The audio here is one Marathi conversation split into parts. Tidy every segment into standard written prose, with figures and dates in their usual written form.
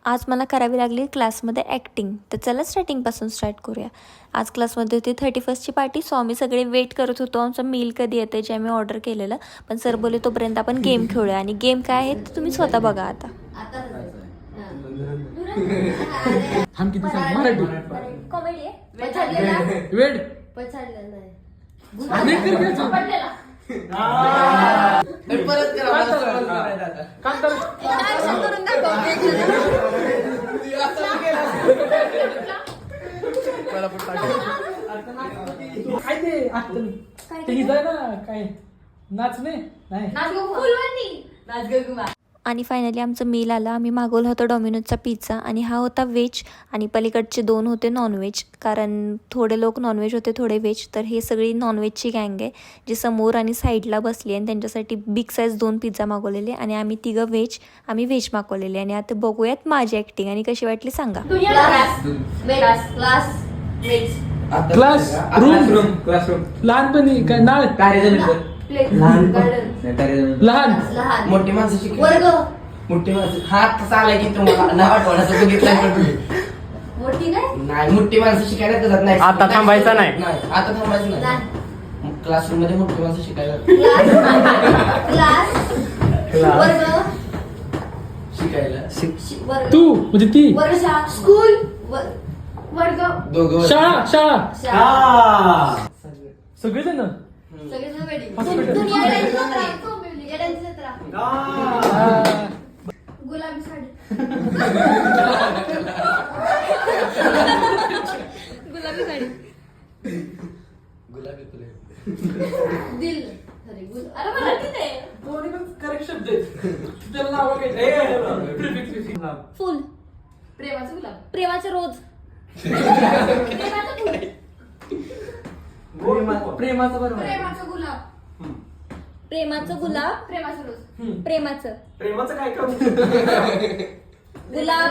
आज मला करावी लागली क्लासमध्ये ॲक्टिंग. तर चला स्टार्टिंगपासून स्टार्ट करूया. आज क्लासमध्ये होती 31st पार्टी. सो आम्ही सगळे वेट करत होतो आमचं मील कधी येते जे आम्ही ऑर्डर केलेलं. पण सर बोलले तोपर्यंत आपण गेम खेळूया आणि गेम काय आहे ते तुम्ही स्वतः बघा आता. हम किती सांग मराठी कॉमेडी आहे. वेड परत काय ते हिजाय ना काय नाचणे नाही. आणि फायनली आमचं मील आलं. आम्ही मागवलं होतं डॉमिनोजचा पिझ्झा आणि हा होता व्हेज आणि पलीकडचे 2 होते नॉनव्हेज. कारण थोडे लोक नॉनव्हेज होते थोडे व्हेज. तर हे सगळी नॉनव्हेजची गँग आहे जी समोर आणि साईडला बसली आणि त्यांच्यासाठी बिग साईज 2 पिझ्झा मागवलेले आणि आम्ही 3 व्हेज आम्ही व्हेज मागवलेले. आणि आता बघूयात माझी ॲक्टिंग आणि कशी वाटली सांगा. क्लास रूम लहानपणी काय नाळ लहान मोठी माणसं मोठी माणसं हात कसा आला की तुम्हाला नाव आठवण्याचं बघितलं नाही. मोठी माणसं शिकायला जात नाही. आता थांबायचं नाही. आता थांबायचं नाही. क्लासरूम मध्ये मोठी माणसं शिकायला तू म्हणजे ती स्कूल दोघं शाळा सगळेजण गुलाबी साडी गुलाबी फुले दिल अरे मला तिथे दोन्ही पण करेक्ट शब्द आहेत. त्याला नाव काय फुल प्रेमाचं गुलाब प्रेमाचं रोज प्रेमाचं बरोबर प्रेमाचं गुलाब प्रेमाचं गुलाब प्रेमाचं रोज प्रेमाचं काय करू गुलाब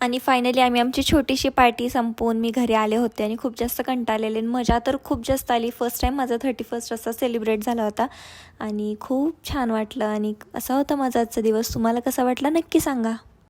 आणि फायनली आम्ही आमची छोटीशी पार्टी संपवून मी घरी आले होते आणि खूप जास्त कंटाळलेले. मजा तर खूप जास्त आली. फर्स्ट टाईम माझा 31st असा सेलिब्रेट झाला होता आणि खूप छान वाटलं आणि असा होता माझा आजचा दिवस. तुम्हाला कसा वाटला नक्की सांगा.